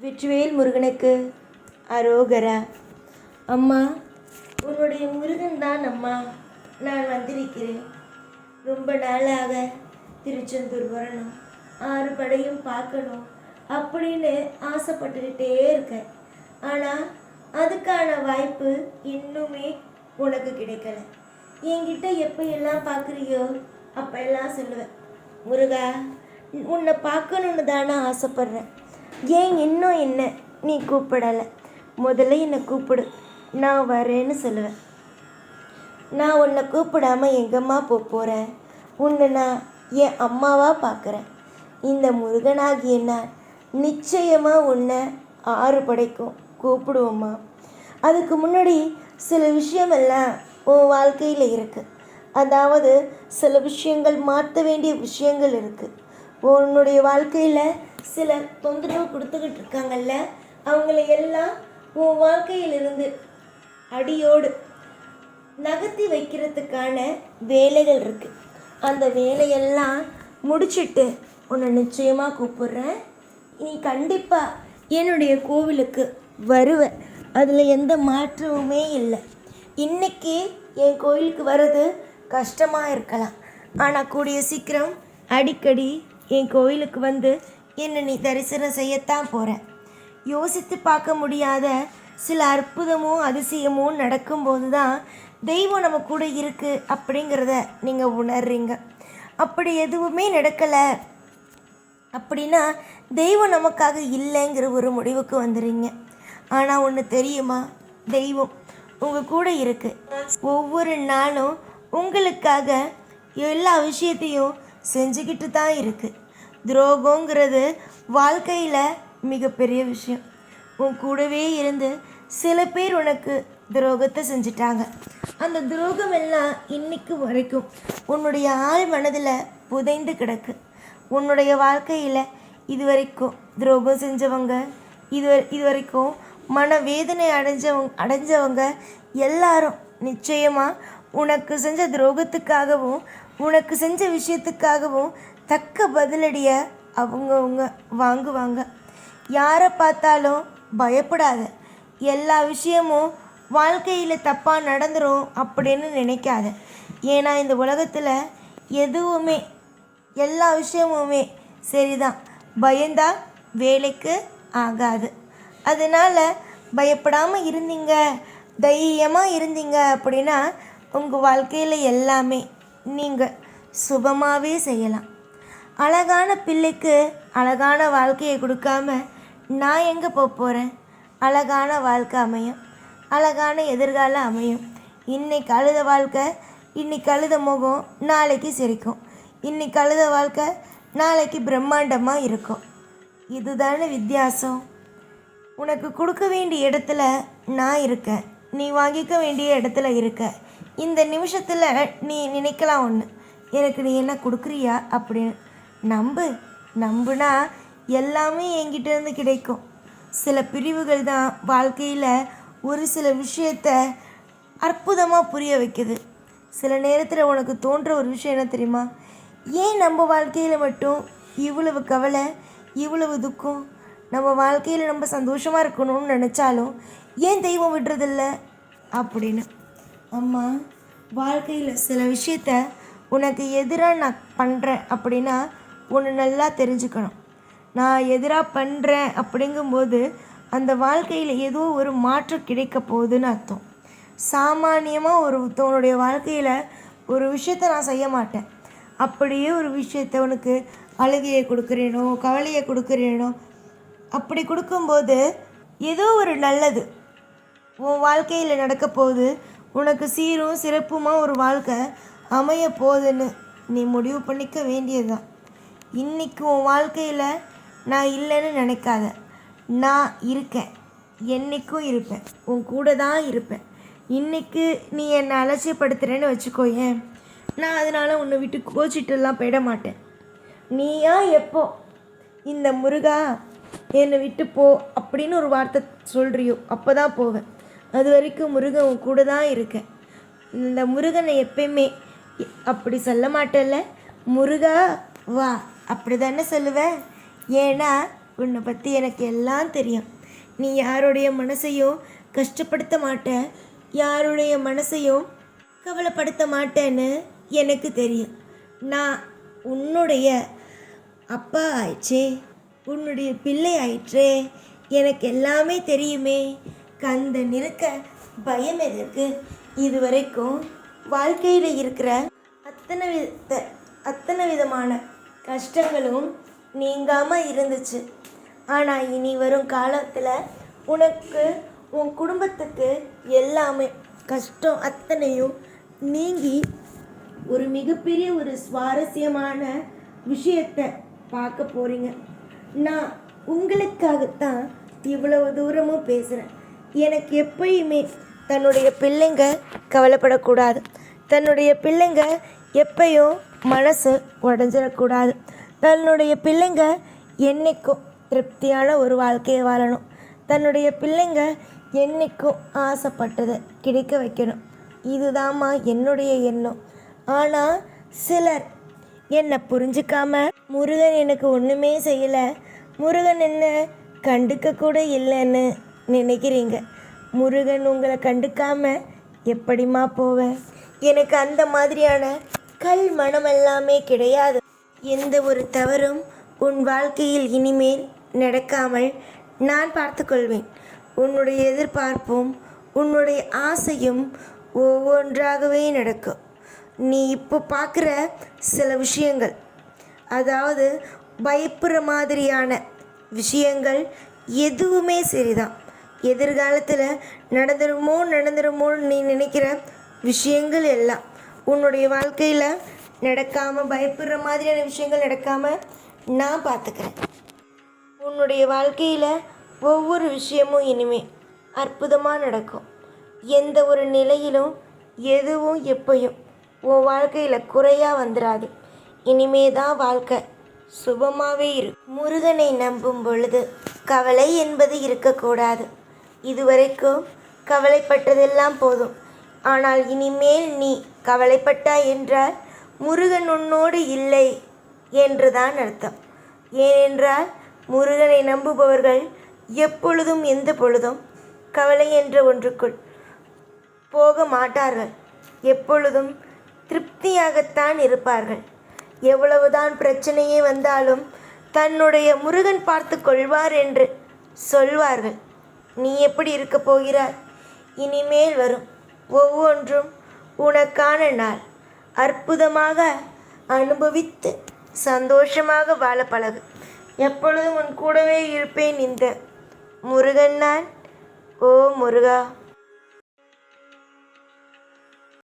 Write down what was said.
வெற்றிவேல் முருகனுக்கு அரோகரா. அம்மா, உன்னுடைய முருகன் தான் அம்மா. நான் வந்திருக்கிறேன். ரொம்ப நாளாக திருச்செந்தூர் வரணும், 6 படையும் பார்க்கணும் அப்படின்னு ஆசைப்பட்டுக்கிட்டே இருக்கேன். ஆனால் அதுக்கான வாய்ப்பு இன்னுமே உனக்கு கிடைக்கல. என்கிட்ட எப்போ எல்லாம் பார்க்குறியோ அப்போ எல்லாம் சொல்லுவேன், முருகா உன்னை பார்க்கணுன்னு தானே ஆசைப்பட்றேன். ஏன் இன்னும் என்ன நீ கூப்பிடலை? முதல்ல என்னை கூப்பிடு, நான் வரேன்னு சொல்லுவேன். நான் உன்னை கூப்பிடாமல் எங்கம்மா போகிறேன்? உன்னை நான் என் அம்மாவாக பார்க்குறேன். இந்த முருகனாகிய நான் நிச்சயமாக உன்னை 6 படைக்கும் கூப்பிடுவோம்மா. அதுக்கு முன்னாடி சில விஷயமெல்லாம் உன் வாழ்க்கையில் இருக்குது. அதாவது சில விஷயங்கள் மாற்ற வேண்டிய விஷயங்கள் இருக்குது. உன்னுடைய வாழ்க்கையில் சில தொந்தரவு கொடுத்துக்கிட்டு இருக்காங்கல்ல, அவங்கள எல்லாம் உன் வாழ்க்கையிலிருந்து அடியோடு நகர்த்தி வைக்கிறதுக்கான வேலைகள் இருக்குது. அந்த வேலையெல்லாம் முடிச்சுட்டு உன்னை நிச்சயமாக கூப்பிட்றேன். நீ கண்டிப்பாக என்னுடைய கோவிலுக்கு வருவ, அதில் எந்த மாற்றமுமே இல்லை. இன்றைக்கி என் கோயிலுக்கு வர்றது கஷ்டமாக இருக்கலாம், ஆனால் கூடிய சீக்கிரம் அடிக்கடி என் கோயிலுக்கு வந்து என்னை நீ தரிசனம் செய்யத்தான் போகிற. யோசித்து பார்க்க முடியாத சில அற்புதமும் அதிசயமும் நடக்கும்போது தான் தெய்வம் நம்ம கூட இருக்குது அப்படிங்கிறத நீங்கள் உணர்றீங்க. அப்படி எதுவுமே நடக்கலை அப்படின்னா தெய்வம் நமக்காக இல்லைங்கிற ஒரு முடிவுக்கு வந்துடுறீங்க. ஆனால் ஒன்று தெரியுமா, தெய்வம் உங்கள் கூட இருக்குது. ஒவ்வொரு நாளும் உங்களுக்காக எல்லா விஷயத்தையும் செஞ்சுக்கிட்டு தான் இருக்குது. துரோகங்கிறது வாழ்க்கையில் மிகப்பெரிய விஷயம். உன் கூடவே இருந்து சில பேர் உனக்கு துரோகத்தை செஞ்சிட்டாங்க. அந்த துரோகம் எல்லாம் இன்னைக்கு வரைக்கும் உன்னுடைய ஆள் மனதில் புதைந்து கிடக்கு. உன்னுடைய வாழ்க்கையில் இதுவரைக்கும் துரோகம் செஞ்சவங்க, இது வரைக்கும் மனவேதனை அடைஞ்சவங்க எல்லாரும் நிச்சயமாக உனக்கு செஞ்ச துரோகத்துக்காகவும் உனக்கு செஞ்ச விஷயத்துக்காகவும் தக்க பதிலடியை அவங்கவுங்க வாங்குவாங்க. யாரை பார்த்தாலும் பயப்படாத. எல்லா விஷயமும் வாழ்க்கையில் தப்பாக நடந்துடும் அப்படின்னு நினைக்காத. ஏன்னா இந்த உலகத்தில் எதுவுமே எல்லா விஷயமுமே சரிதான். பயந்தா வேலைக்கு ஆகாது. அதனால் பயப்படாமல் இருந்தீங்க, தைரியமாக இருந்தீங்க அப்படின்னா உங்கள் வாழ்க்கையில் எல்லாமே நீங்கள் சுபமாகவே செய்யலாம். அழகான பிள்ளைக்கு அழகான வாழ்க்கையை கொடுக்காம நான் எங்கே போகிறேன்? அழகான வாழ்க்கை அமையும், அழகான எதிர்காலம் அமையும். இன்றைக்கி அழுத வாழ்க்கை, இன்றைக்கி அழுத முகம் நாளைக்கு சிரிக்கும். இன்றைக்கி அழுத வாழ்க்கை நாளைக்கு பிரம்மாண்டமாக இருக்கும். இதுதானே வித்தியாசம். உனக்கு கொடுக்க வேண்டிய இடத்துல நான் இருக்கேன், நீ வாங்கிக்க வேண்டிய இடத்துல இருக்க. இந்த நிமிஷத்தில் நீ நினைக்கலாம் ஒன்று, எனக்கு நீ என்ன கொடுக்குறியா அப்படின்னு. நம்புனா எல்லாமே என்கிட்டேருந்து கிடைக்கும். சில பிரிவுகள் தான் வாழ்க்கையில் ஒரு சில விஷயத்தை அற்புதமாக புரிய வைக்குது. சில நேரத்தில் உனக்கு தோன்ற ஒரு விஷயம் என்ன தெரியுமா? ஏன் நம்ம வாழ்க்கையில் மட்டும் இவ்வளவு கவலை, இவ்வளவு துக்கம்? நம்ம வாழ்க்கையில் நம்ம சந்தோஷமாக இருக்கணும்னு நினச்சாலும் ஏன் தெய்வம் விடுறதில்ல அப்படின்னு. அம்மா, வாழ்க்கையில் சில விஷயத்த உனக்கு எதிராக நான் பண்ணுறேன் அப்படின்னா ஒன்று நல்லா தெரிஞ்சுக்கணும். நான் எதிராக பண்ணுறேன் அப்படிங்கும்போது அந்த வாழ்க்கையில் ஏதோ ஒரு மாற்றம் கிடைக்க போகுதுன்னு அர்த்தம். சாமானியமாக ஒருத்தவனுடைய வாழ்க்கையில் ஒரு விஷயத்த நான் செய்ய மாட்டேன். அப்படியே ஒரு விஷயத்த உனக்கு அழுகையை கொடுக்குறேனோ கவலையை கொடுக்குறேனோ, அப்படி கொடுக்கும்போது ஏதோ ஒரு நல்லது உன் வாழ்க்கையில் நடக்க போகுது. உனக்கு சீரும் சிறப்புமாக ஒரு வாழ்க்கை அமைய போகுதுன்னு நீ முடிவு பண்ணிக்க வேண்டியது தான். இன்றைக்கி உன் வாழ்க்கையில் நான் இல்லைன்னு நினைக்காத. நான் இருக்கேன், என்றைக்கும் இருப்பேன், உன் கூட தான் இருப்பேன். இன்றைக்கி நீ என்னை அலட்சியப்படுத்துகிறேன்னு வச்சுக்கோயேன், நான் அதனால் உன்னை விட்டு கோச்சிட்டுலாம் போயிட மாட்டேன். நீயா எப்போ இந்த முருகா என்னை விட்டு போ அப்படின்னு ஒரு வார்த்தை சொல்கிறியோ அப்போ தான் போவேன். அது வரைக்கும் முருகன் உன் கூட தான் இருக்கேன். இந்த முருகனை எப்பயுமே அப்படி சொல்ல மாட்டேல்ல, முருகா வா அப்படி தானே சொல்லுவேன். ஏன்னா உன்னை பற்றி எனக்கு எல்லாம் தெரியும். நீ யாருடைய மனசையும் கஷ்டப்படுத்த மாட்ட, யாருடைய மனசையும் கவலைப்படுத்த மாட்டேன்னு எனக்கு தெரியும். நான் உன்னுடைய அப்பா ஆயிடுச்சே, உன்னுடைய பிள்ளை ஆயிற்றே, எனக்கு எல்லாமே தெரியுமே. கந்தன் இருக்க பயம் எதற்கு? இதுவரைக்கும் வாழ்க்கையில் இருக்கிற அத்தனை விதமான கஷ்டங்களும் நீங்காமல் இருந்துச்சு. ஆனால் இனி வரும் காலத்தில் உனக்கு உன் குடும்பத்துக்கு எல்லாமே கஷ்டம் அத்தனையும் நீங்கி ஒரு மிகப்பெரிய ஒரு சுவாரஸ்யமான விஷயத்தை பார்க்க போகிறீங்க. நான் உங்களுக்காகத்தான் இவ்வளவு தூரமும் பேசுகிறேன். எனக்கு எப்பயுமே தன்னுடைய பிள்ளைங்க கவலைப்படக்கூடாது, தன்னுடைய பிள்ளைங்க எப்பயும் மனசு உடஞ்சிடக்கூடாது, தன்னுடைய பிள்ளைங்க என்றைக்கும் திருப்தியான ஒரு வாழ்க்கையை வாழணும், தன்னுடைய பிள்ளைங்க என்றைக்கும் ஆசைப்பட்டதை கிடைக்க வைக்கணும். இதுதாம்மா என்னுடைய எண்ணம். ஆனால் சிலர் என்னை புரிஞ்சிக்காம முருகன் எனக்கு ஒன்றுமே செய்யலை, முருகன் என்ன கண்டுக்க கூட இல்லைன்னு நினைக்கிறீங்க. முருகன் உங்களை கண்டுக்காம எப்படிம்மா போவேன்? எனக்கு அந்த மாதிரியான கல் மனம் எல்லாமே கிடையாது. எந்த ஒரு தவறும் உன் வாழ்க்கையில் இனிமேல் நடக்காமல் நான் பார்த்துக்கொள்வேன். உன்னுடைய எதிர்பார்ப்பும் உன்னுடைய ஆசையும் ஒவ்வொன்றாகவே நடக்கும். நீ இப்போ பார்க்குற சில விஷயங்கள், அதாவது பயப்படுற மாதிரியான விஷயங்கள் எதுவுமே சரிதான். எதிர்காலத்தில் நடந்துருமோன்னு நீ நினைக்கிற விஷயங்கள் எல்லாம் உன்னுடைய வாழ்க்கையில் நடக்காமல், பயப்படுற மாதிரியான விஷயங்கள் நடக்காமல் நான் பார்த்துக்கிறேன். உன்னுடைய வாழ்க்கையில் ஒவ்வொரு விஷயமும் இனிமேல் அற்புதமாக நடக்கும். எந்த ஒரு நிலையிலும் எதுவும் எப்பயும் உன் வாழ்க்கையில் குறையாக வந்துடாது. இனிமே தான் வாழ்க்கை சுபமாகவே இருக்கும். முருகனை நம்பும் பொழுது கவலை என்பது இருக்கக்கூடாது. இதுவரைக்கும் கவலைப்பட்டதெல்லாம் போதும். ஆனால் இனிமேல் நீ கவலைப்பட்டாய் என்றால் முருகன் உன்னோடு இல்லை என்றுதான் அர்த்தம். ஏனென்றால் முருகனை நம்புபவர்கள் எப்பொழுதும் எந்த பொழுதும் கவலை என்ற ஒன்றுக்குள் போக மாட்டார்கள். எப்பொழுதும் திருப்தியாகத்தான் இருப்பார்கள். எவ்வளவுதான் பிரச்சனையே வந்தாலும் தன்னுடைய முருகன் பார்த்து கொள்வார் என்று சொல்வார்கள். நீ எப்படி இருக்க போகிறாய்? இனிமேல் வரும் ஒவ்வொன்றும் உனக்கான நாள். அற்புதமாக அனுபவித்து சந்தோஷமாக வாழ பழகு. எப்பொழுதும் உன் கூடவே இருப்பேன் இந்த முருகன் நான். ஓ முருகா.